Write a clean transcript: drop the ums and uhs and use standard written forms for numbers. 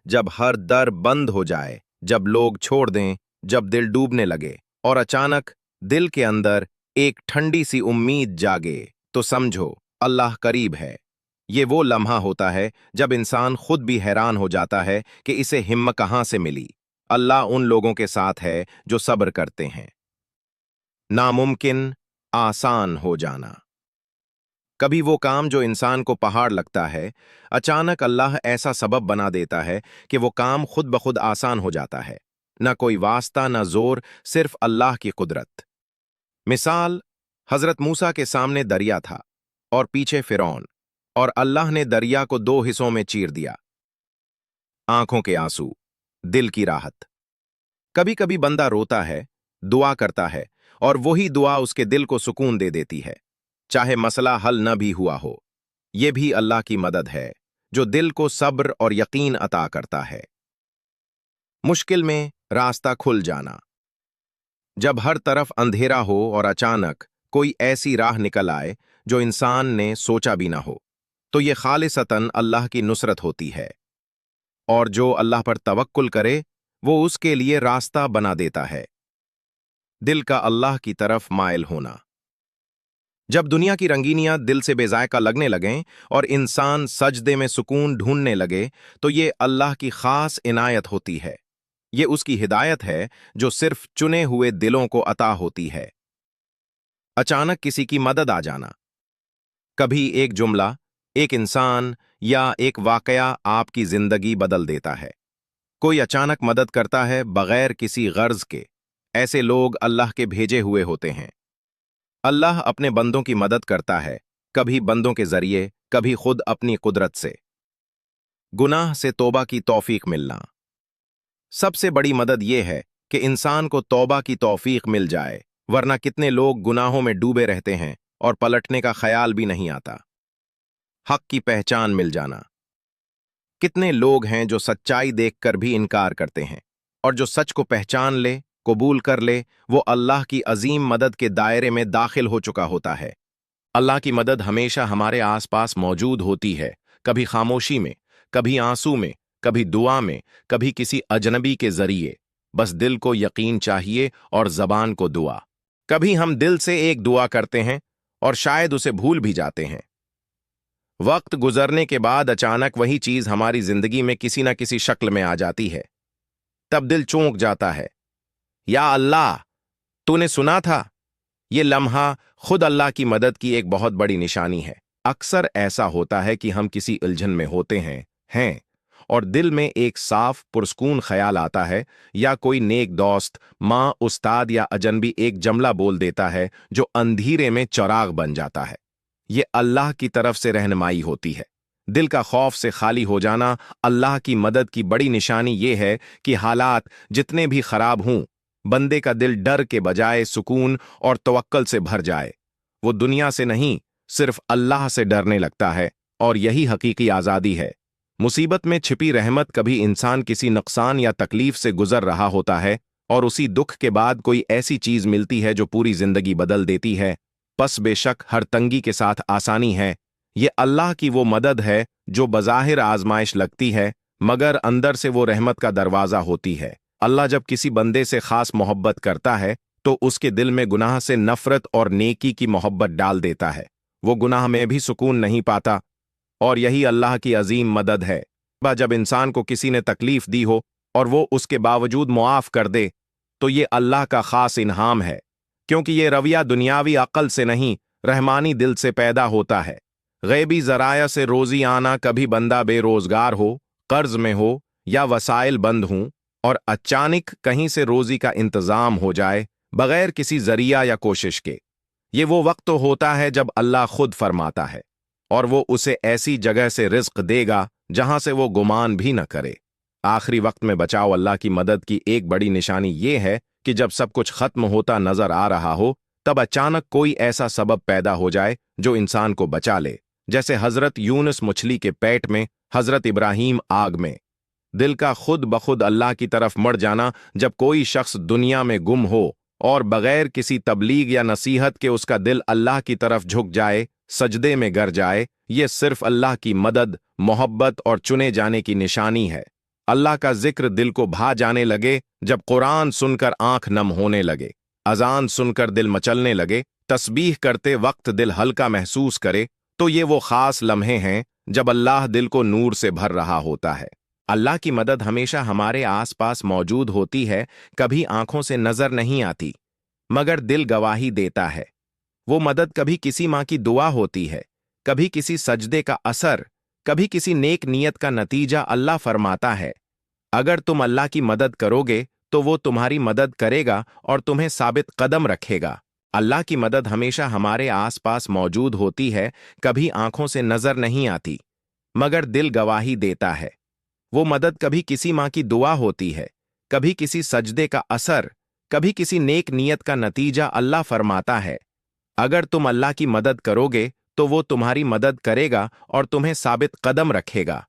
जब हर दर बंद हो जाए, जब लोग छोड़ दें, जब दिल डूबने लगे और अचानक दिल के अंदर एक ठंडी सी उम्मीद जागे, तो समझो अल्लाह करीब है। ये वो लम्हा होता है जब इंसान खुद भी हैरान हो जाता है कि इसे हिम्मत कहाँ से मिली। अल्लाह उन लोगों के साथ है जो सब्र करते हैं। नामुमकिन आसान हो जाना। कभी वो काम जो इंसान को पहाड़ लगता है, अचानक अल्लाह ऐसा सबब बना देता है कि वो काम खुद ब खुद आसान हो जाता है। न कोई वास्ता, न जोर, सिर्फ अल्लाह की कुदरत। मिसाल, हजरत मूसा के सामने दरिया था और पीछे फिरौन, और अल्लाह ने दरिया को दो हिस्सों में चीर दिया। आंखों के आंसू, दिल की राहत। कभी कभी बंदा रोता है, दुआ करता है, और वही दुआ उसके दिल को सुकून दे देती है, चाहे मसला हल न भी हुआ हो। यह भी अल्लाह की मदद है जो दिल को सब्र और यकीन अता करता है। मुश्किल में रास्ता खुल जाना। जब हर तरफ अंधेरा हो और अचानक कोई ऐसी राह निकल आए जो इंसान ने सोचा भी ना हो, तो ये खालिसतन अल्लाह की नुसरत होती है। और जो अल्लाह पर तवक्कुल करे, वो उसके लिए रास्ता बना देता है। दिल का अल्लाह की तरफ मायल होना। जब दुनिया की रंगीनियां दिल से बेजायका लगने लगें और इंसान सजदे में सुकून ढूंढने लगे, तो ये अल्लाह की खास इनायत होती है। ये उसकी हिदायत है जो सिर्फ चुने हुए दिलों को अता होती है। अचानक किसी की मदद आ जाना। कभी एक जुमला, एक इंसान या एक वाकया आपकी जिंदगी बदल देता है। कोई अचानक मदद करता है बगैर किसी गर्ज के। ऐसे लोग अल्लाह के भेजे हुए होते हैं। अल्लाह अपने बंदों की मदद करता है, कभी बंदों के जरिए, कभी खुद अपनी कुदरत से। गुनाह से तौबा की तौफीक मिलना। सबसे बड़ी मदद यह है कि इंसान को तौबा की तौफीक मिल जाए, वरना कितने लोग गुनाहों में डूबे रहते हैं और पलटने का ख्याल भी नहीं आता। हक की पहचान मिल जाना। कितने लोग हैं जो सच्चाई देखकर भी इनकार करते हैं, और जो सच को पहचान ले, कबूल कर ले, वो अल्लाह की अजीम मदद के दायरे में दाखिल हो चुका होता है। अल्लाह की मदद हमेशा हमारे आसपास मौजूद होती है, कभी खामोशी में, कभी आंसू में, कभी दुआ में, कभी किसी अजनबी के जरिए। बस दिल को यकीन चाहिए और जबान को दुआ। कभी हम दिल से एक दुआ करते हैं और शायद उसे भूल भी जाते हैं। वक्त गुजरने के बाद अचानक वही चीज हमारी जिंदगी में किसी न किसी शक्ल में आ जाती है। तब दिल चौंक जाता है, या अल्लाह, तूने सुना था। ये लम्हा खुद अल्लाह की मदद की एक बहुत बड़ी निशानी है। अक्सर ऐसा होता है कि हम किसी उलझन में होते हैं और दिल में एक साफ पुरस्कून ख्याल आता है, या कोई नेक दोस्त, माँ, उस्ताद या अजनबी एक जमला बोल देता है जो अंधेरे में चिराग बन जाता है। ये अल्लाह की तरफ से रहनुमाई होती है। दिल का खौफ से खाली हो जाना अल्लाह की मदद की बड़ी निशानी ये है कि हालात जितने भी खराब हों, बंदे का दिल डर के बजाय सुकून और तवक्कल से भर जाए। वो दुनिया से नहीं, सिर्फ अल्लाह से डरने लगता है, और यही हकीकी आज़ादी है। मुसीबत में छिपी रहमत। कभी इंसान किसी नुकसान या तकलीफ से गुजर रहा होता है और उसी दुख के बाद कोई ऐसी चीज मिलती है जो पूरी जिंदगी बदल देती है। बस बेशक हर तंगी के साथ आसानी है। ये अल्लाह की वो मदद है जो बज़ाहिर आजमाइश लगती है, मगर अंदर से वो रहमत का दरवाज़ा होती है। अल्लाह जब किसी बंदे से खास मोहब्बत करता है तो उसके दिल में गुनाह से नफरत और नेकी की मोहब्बत डाल देता है। वो गुनाह में भी सुकून नहीं पाता, और यही अल्लाह की अजीम मदद है। जब इंसान को किसी ने तकलीफ दी हो और वो उसके बावजूद मुआफ कर दे, तो ये अल्लाह का खास इनाम है, क्योंकि ये रवैया दुनियावी अक्ल से नहीं, रहमानी दिल से पैदा होता है। गैबी जराया से रोजी आना। कभी बंदा बेरोजगार हो, कर्ज में हो या वसाइल बंद हों, और अचानक कहीं से रोजी का इंतजाम हो जाए बगैर किसी जरिया या कोशिश के। ये वो वक्त तो होता है जब अल्लाह खुद फरमाता है, और वो उसे ऐसी जगह से रिज्क देगा जहां से वो गुमान भी न करे। आखिरी वक्त में बचाव। अल्लाह की मदद की एक बड़ी निशानी ये है कि जब सब कुछ खत्म होता नजर आ रहा हो, तब अचानक कोई ऐसा सबब पैदा हो जाए जो इंसान को बचा ले। जैसे हजरत यूनुस मछली के पेट में, हजरत इब्राहीम आग में। दिल का खुद बखुद अल्लाह की तरफ मुड़ जाना। जब कोई शख्स दुनिया में गुम हो और बगैर किसी तबलीग या नसीहत के उसका दिल अल्लाह की तरफ झुक जाए, सजदे में गर जाए, ये सिर्फ अल्लाह की मदद, मोहब्बत और चुने जाने की निशानी है। अल्लाह का जिक्र दिल को भा जाने लगे, जब कुरान सुनकर आंख नम होने लगे, अजान सुनकर दिल मचलने लगे, तस्बीह करते वक्त दिल हल्का महसूस करे, तो ये वो खास लम्हे हैं जब अल्लाह दिल को नूर से भर रहा होता है। अल्लाह की मदद हमेशा हमारे आसपास मौजूद होती है, कभी आंखों से नजर नहीं आती, मगर दिल गवाही देता है। वो मदद कभी किसी माँ की दुआ होती है, कभी किसी सजदे का असर, कभी किसी नेक नियत का नतीजा। अल्लाह फरमाता है, अगर तुम अल्लाह की मदद करोगे तो वो तुम्हारी मदद करेगा और तुम्हें साबित कदम रखेगा। अल्लाह की मदद हमेशा हमारे आसपास मौजूद होती है, कभी आंखों से नजर नहीं आती, मगर दिल गवाही देता है। वो मदद कभी किसी माँ की दुआ होती है, कभी किसी सजदे का असर, कभी किसी नेक नियत का नतीजा। अल्लाह फरमाता है, अगर तुम अल्लाह की मदद करोगे तो वो तुम्हारी मदद करेगा और तुम्हें साबित कदम रखेगा।